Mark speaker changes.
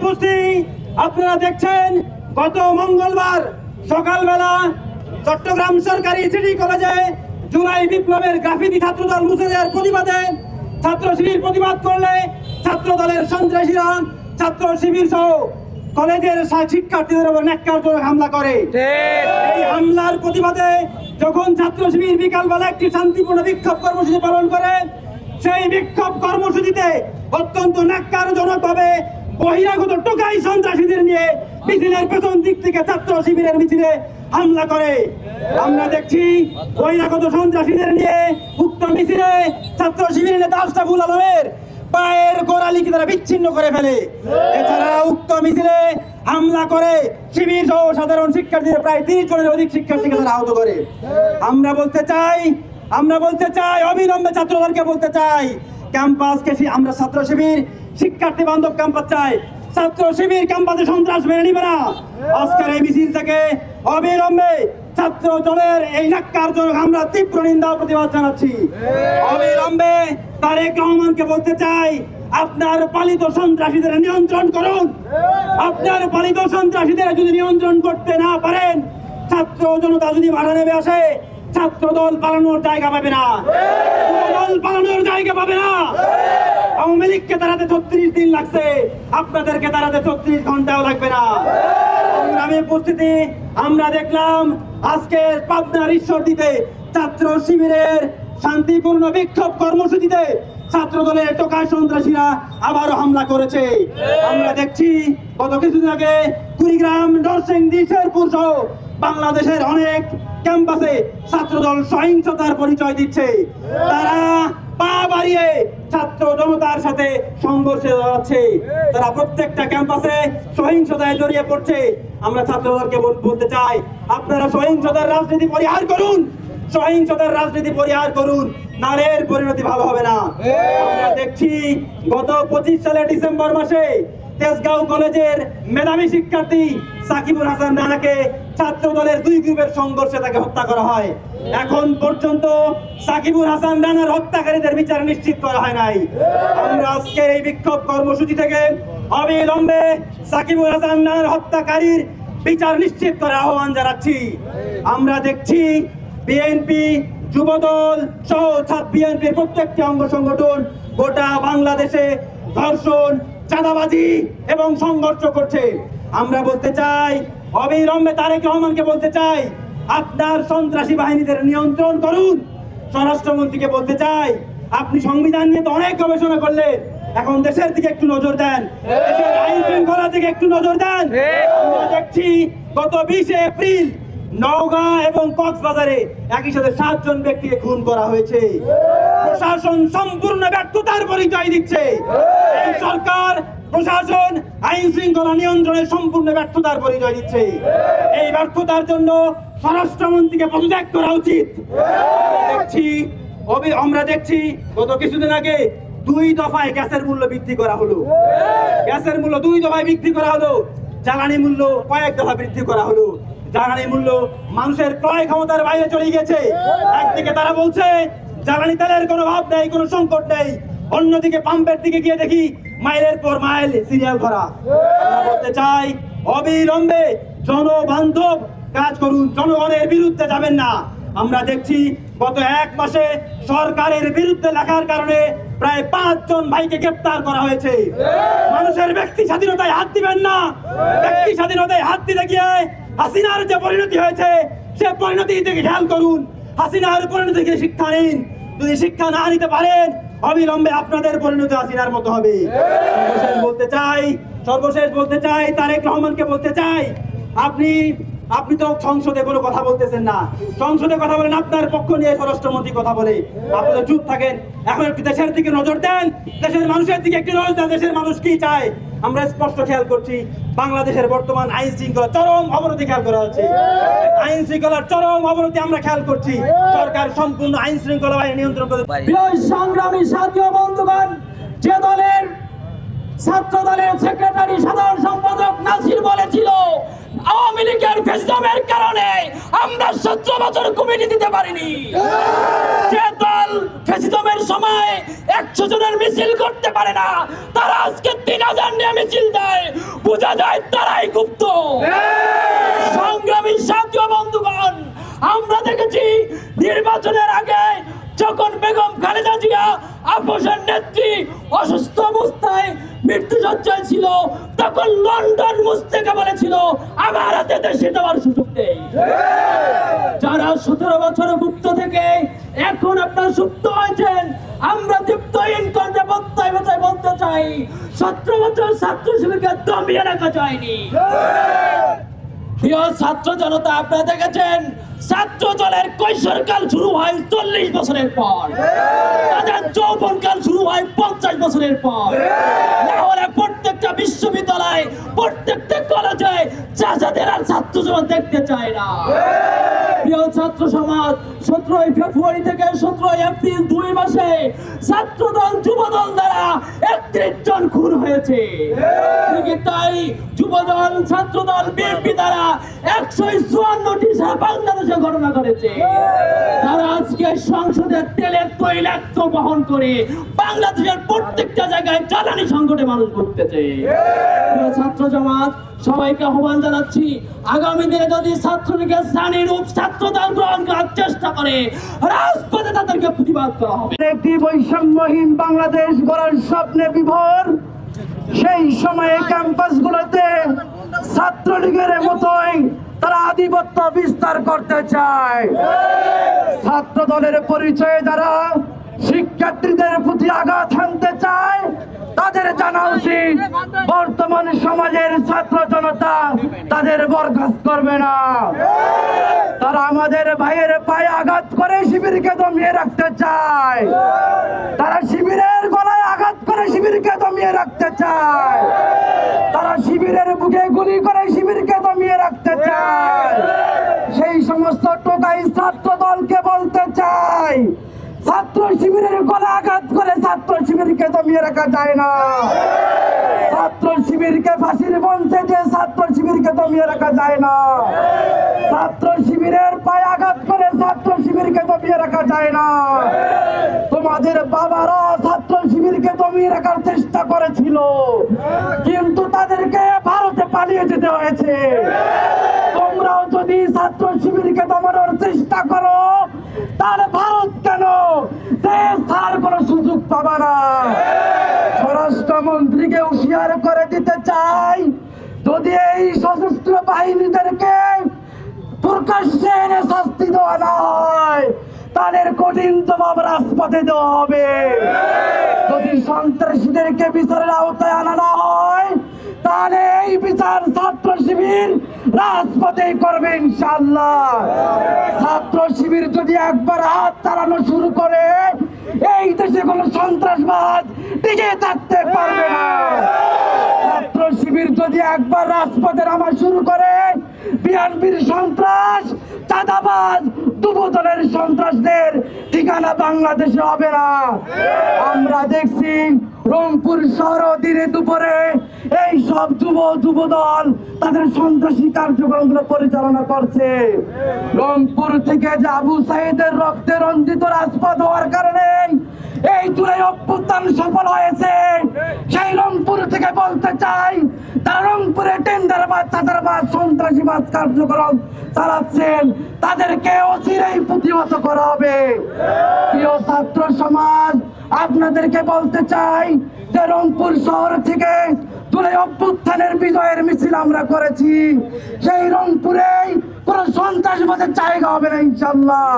Speaker 1: উপস্থিতি আপনারা দেখছেন গত মঙ্গলবার সকালবেলা চট্টগ্রাম সরকারি সিটি কলেজে জুলাই বিপ্লবের গ্রাফিতি ছাত্রদল মুছে দেওয়ার প্রতিবাদে ছাত্র শিবির প্রতিবাদ করলে ছাত্র দলের সন্ত্রাসীরা ছাত্র শিবির সহ কলেজের শিক্ষার্থীদের উপর ন্যাক্কারজনক হামলা করে। এই হামলার প্রতিবাদে যখন ছাত্র শিবির বিকালবেলা একটি শান্তিপূর্ণ বিক্ষোভ কর্মসূচি পালন করে, সেই বিক্ষোভ কর্মসূচিতে অত্যন্ত ন্যাক্কারজনক ভাবে বহিরাগত টোকাই সন্ত্রাসীদের নিয়ে মিছিলের পেছন দিক থেকে ছাত্র শিবিরের মিছিলে হামলা করে। আমরা দেখছি বহিরাগত সন্ত্রাসীদের নিয়ে উক্ত মিছিলে ছাত্র শিবিরের নেতা আশরাফুল আলমের পায়ের গোড়ালিকে তারা বিচ্ছিন্ন করে ফেলে। এছাড়া উক্ত মিছিলে হামলা করে শিবির সহ সাধারণ শিক্ষার্থীদের প্রায় 30 জনের অধিক শিক্ষার্থীকে তারা আহত করে। আমরা বলতে চাই অবিলম্বে ছাত্রদলকে বলতে চাই, ক্যাম্পাসকে আমরা ছাত্র শিবির শিক্ষার্থী বান্ধব ক্যাম্পাস চাই। ছাত্র শিবির ক্যাম্পাসে সন্ত্রাস মেনে নিবে না। আজকের এই মিছিল থেকে অবিলম্বে ছাত্র দলের এই ন্যাক্কারজনক আমরা তীব্র নিন্দা ও প্রতিবাদ জানাচ্ছি। অবিলম্বে তারেক রহমানকে বলতে চাই, আপনার পালিত সন্ত্রাসীদের নিয়ন্ত্রণ করুন। আপনার পালিত সন্ত্রাসীদের যদি নিয়ন্ত্রণ করতে না পারেন, ছাত্র জনতা যদি মাঠে নেমে আসে, ছাত্র দল পালানোর জায়গা পাবে না, দল পালানোর জায়গা পাবে না। আওয়ামী লীগকে তাড়াতে 36 দিন লাগছে, আপনাদেরকে তাড়াতে 34 ঘন্টাও লাগবে না। সংগ্রামী উপস্থিতি, আমরা দেখলাম আজকে পাবনার ঈশ্বরদীতে ছাত্র শিবিরের শান্তিপূর্ণ বিক্ষোভ কর্মসূচিতে ছাত্র দলের টোকাই সন্ত্রাসীরা আবারও হামলা করেছে। আমরা দেখছি গত কিছুদিন আগে কুড়িগ্রাম, নরসিংদী, শেরপুর সহ বাংলাদেশের অনেক ক্যাম্পাসে ছাত্রদল সহিংসতার পরিচয় দিচ্ছে। তারা পা বাড়িয়ে ছাত্র জনতার সাথে সংঘর্ষে যাচ্ছে। তারা প্রত্যেকটা ক্যাম্পাসে সহিংসতায় জড়িয়ে পড়ছে। আমরা ছাত্রদলকে বলতে চাই, আপনারা সহিংসতার রাজনীতি পরিহার করুন, সহিংসতার রাজনীতি পরিহার করুন, নাহলে এর পরিণতি ভালো হবে না। আমরা দেখছি গত 25 সালের ডিসেম্বর মাসে তেজগাঁও কলেজের মেধাবী শিক্ষার্থী সাকিবুল হাসান রানাকে ছাত্র দলের 2 গ্রুপের সংঘর্ষে তাকে হত্যা করা হয়। এখন পর্যন্ত সাকিবুল হাসান রানার হত্যাকারীদের বিচার নিশ্চিত করা হয় নাই। আমরা আজকের এই বিক্ষোভ কর্মসূচি থেকে অবিলম্বে সাকিবুল হাসান রানার হত্যাকারীর বিচার নিশ্চিত করার আহ্বান জানাচ্ছি। আমরা দেখছি বিএনপি, যুবদল সহ বিএনপির প্রত্যেকটি অঙ্গ সংগঠন গোটা বাংলাদেশে ধর্ষণ, চাঁদাবাজি এবং সংঘর্ষ করছে। আমরা বলতে চাই, অবিলম্বে তারেক রহমানকে বলতে চাই, আপনার সন্ত্রাসী বাহিনীদের নিয়ন্ত্রণ করুন। স্বরাষ্ট্রমন্ত্রীকে বলতে চাই, আপনি সংবিধান নিয়ে তো অনেক গবেষণা করলেন, এখন দেশের দিকে একটু নজর দেন, দেশের আইন শৃঙ্খলা দিকে একটু নজর দেন। আমরা দেখছি গত 20 এপ্রিল নওগাঁ এবং কক্সবাজারে একই সাথে 7 জন ব্যক্তিকে খুন করা হয়েছে। প্রশাসন সম্পূর্ণ ব্যর্থতার পরিচয় দিচ্ছে। এই সরকার, প্রশাসন আইন শৃঙ্খলা নিয়ন্ত্রণের সম্পূর্ণ ব্যর্থতার পরিচয় দিচ্ছে। এই ব্যর্থতার জন্য স্বরাষ্ট্রমন্ত্রীকে পদত্যাগ করা উচিত। আমরা দেখছি গত কিছুদিন আগে 2 দফায় গ্যাসের মূল্য বৃদ্ধি করা হলো। গ্যাসের মূল্য 2 দফায় বৃদ্ধি করা হলো। জ্বালানি মূল্য কয়েক দফা বৃদ্ধি করা হলো। জ্বালানি মূল্য মানুষের ক্রয় ক্ষমতার বাইরে চলে গেছে। একদিকে তারা বলছে জ্বালানি তেলের কোনো অভাব নেই, কোনো সংকট নেই, অন্যদিকে পাম্পের দিকে গিয়ে দেখি মাইলের পর মাইল সিরিয়াল ধরা। আমরা বলতে চাই, অবিলম্বে জনবান্ধব কাজ করুন, জনগণের বিরুদ্ধে যাবেন না। আমরা দেখছি গত 1 মাসে সরকারের বিরুদ্ধে লেখার কারণে প্রায় 5 জন ভাইকে গ্রেফতার করা হয়েছে। মানুষের ব্যক্তি স্বাধীনতায় হাত দিবেন না। ব্যক্তি স্বাধীনতায় হাত দিতে গিয়ে হাসিনার যে পরিণতি হয়েছে, সে পরিণতি থেকে খেয়াল করুন। হাসিনার পরিণতি থেকে শিক্ষা নিন। যদি শিক্ষা না নিতে পারেন, অবিলম্বে আপনাদের পরিণতি হাসিনার মতো হবে। সর্বশেষ বলতে চাই তারেক রহমানকে বলতে চাই, আপনি তো সংসদে কোনো কথা বলতেছেন না। সংসদে কথা বলেন, আপনার পক্ষ নিয়ে স্বরাষ্ট্রমন্ত্রী কথা বলে, আপনারা চুপ থাকেন। এখন একটু দেশের দিকে নজর দেন, দেশের মানুষের দিকে একটু নজর দেন। দেশের মানুষ কি চায় আমরা স্পষ্ট খেয়াল করছি। বাংলাদেশের বর্তমান আইন শৃঙ্খলা চরম অবনতি খেয়াল করা হচ্ছে। আইন শৃঙ্খলার চরম অবনতি আমরা খেয়াল করছি। সরকার সম্পূর্ণ আইন শৃঙ্খলা বাহিনী নিয়ন্ত্রণ করে।
Speaker 2: সংগ্রামী সাথী ও বন্ধুগণ, যে দলের ছাত্র দলের সেক্রেটারি সাধারণ সম্পাদক নাসির বলেছিল আওয়ামী লীগের ফ্যাসিজমের কারণে আমরা 17 বছর কমিটি দিতে পারিনি। যে দল ফ্যাসিজমের সময় 100 জনের মিছিল করতে পারে না, তারা আজকে 3000 নিয়ে মিছিল দেয়, বোঝা যায় তারাই গুপ্ত। সংগ্রামী সাথী ও বন্ধুগণ, আমরা দেখেছি নির্বাচনের আগে যখন বেগম খালেদা জিয়া আপোষের নেত্রী অসুস্থ অবস্থায় মৃত্যুসজ্জায় ছিল, তখন লন্ডন মুস্তেকা বলেছিল আমার হাতে দেশে দেওয়ার সুযোগ নেই। যারা 17 বছর গুপ্ত থেকে এখন আপনারা সুপ্ত হয়েছেন, আমরা দীপ্তহীন কণ্ঠে বক্তায় বক্তায় বলতে চাই 17 বছর ছাত্র শিবিরকে দমিয়ে রাখা যায়নি। প্রিয় ছাত্র জনতা, আপনারা দেখেছেন ছাত্র দলের কৈশোরকাল শুরু হয় 40 বছরের পর, তাদের যৌবনকাল শুরু হয় 50 বছরের পর। না হলে প্রত্যেকটা বিশ্ববিদ্যালয়, প্রত্যেকটা কলেজে চাচাদের আর ছাত্র সমাজ দেখতে চায় না। প্রিয় ছাত্র সমাজ, 17 ফেব্রুয়ারি থেকে 17 এপ্রিল 2 মাসে ছাত্র দল যুব দল দ্বারা 31 জন খুন হয়েছে। তাই যুব দল, ছাত্র দল, বিএনপি দ্বারা 154টি সারা বাংলাদেশে ঘটনা করেছে। তারা আজকে সংসদের তেলের তৈলাক্ত বহন করে বাংলাদেশের প্রত্যেকটা জায়গায় জ্বালানি সংকটে মানুষ ভুগতেছে। ছাত্র সমাজ, সবাইকে আহ্বান জানাচ্ছি, আগামী দিনে যদি ছাত্রলীগের শ্রেণী রূপ ছাত্র দল গ্রহণ করার চেষ্টা করে, রাজপথে তাদেরকে প্রতিবাদ করা হবে।
Speaker 3: একটি বৈষম্যহীন বাংলাদেশ গড়ার স্বপ্নে বিভোর সেই সময়ে ক্যাম্পাসগুলোতে ছাত্রলীগের মতোই তারা আধিপত্য বিস্তার করতে চায়। ছাত্র দলের পরিচয়ে যারা শিক্ষার্থীদের প্রতি আঘাত হানতে চায়, তাদের জানা উচিত বর্তমান সমাজের ছাত্র জনতা তাদের বরখাস্ত করবে না। তারা আমাদের ভাইয়ের পায়ে আঘাত করে শিবিরকে দমিয়ে রাখতে চায়, তারা শিবিরের গলায় আঘাত করে শিবিরকে দমিয়ে রাখতে চায়, তারা শিবিরের বুকে গুলি করে শিবিরকে দমিয়ে রাখতে চায়। সেই সমস্ত টোকাই ছাত্র দলকে বলতে চাই, ছাত্র শিবিরের গলা আঘাত করে ছাত্র শিবিরকে দমিয়ে রাখা যায় না। ছাত্র শিবিরকে ফাঁসির মঞ্চে দিয়ে ছাত্র শিবিরকে দমিয়ে রাখা যায় না। ছাত্র শিবিরের পায়ে আঘাত করে ছাত্র শিবিরকে দমিয়ে রাখা যায় না। তোমাদের বাবারা ছাত্র শিবিরকে দমিয়ে রাখার চেষ্টা করেছিল, কিন্তু তাদেরকে ভারতে পালিয়ে যেতে হয়েছে। তোমরাও যদি ছাত্র শিবিরকে দমানোর চেষ্টা করো, তাহলে ভারত কেন দেশ ছাড়ার কোনো সুযোগ পাবা না। স্বরাষ্ট্রমন্ত্রীকে হুঁশিয়ার করে দিতে চাই, যদি এই সশস্ত্র বাহিনীদেরকে প্রকাশ্যে এনে শাস্তি দেওয়া না হয়, তাদের কঠিন জবাব রাজপথে দেওয়া হবে। যদি সন্ত্রাসীদেরকে বিচারের আওতায় আনা না হয়, তাহলে এই বিচার ছাত্র শিবির রাজপথেই করবে ইনশাআল্লাহ। ছাত্র শিবির যদি একবার হাত চালানো শুরু করে, এই দেশে কোনো সন্ত্রাসবাদ টিকে থাকতে পারবে না। ছাত্র শিবির যদি একবার রাজপথে নামা শুরু করে, বিএনপির সন্ত্রাস, চাঁদাবাজ, যুবদলের সন্ত্রাসদের ঠিকানা বাংলাদেশে হবে না। আমরা দেখছি রংপুর শহর দিনে দুপুরে এই সব যুবদল তাদের সন্ত্রাসী কার্যক্রমগুলো পরিচালনা করছে। রংপুর থেকে যে আবু সাইদের রক্তে রঞ্জিত রাজপথ হওয়ার কারণে এই জুলাই অভ্যুত্থান সফল হয়েছে। সেই রংপুর থেকে বলতে চাই, তারা রংপুরে টেন্ডারবাজ, চাঁদাবাজ, সন্ত্রাসীবাদ কার্যক্রম চালাচ্ছেন, তাদেরকে অচিরেই প্রতিহত করা হবে। প্রিয় ছাত্র সমাজ, আপনাদেরকে বলতে চাই যে রংপুর শহর থেকে জুলাই অভ্যুত্থানের বিজয়ের মিছিল আমরা করেছি, সেই রংপুরেই কোনো সন্ত্রাসবাদের জায়গা হবে না ইনশাআল্লাহ।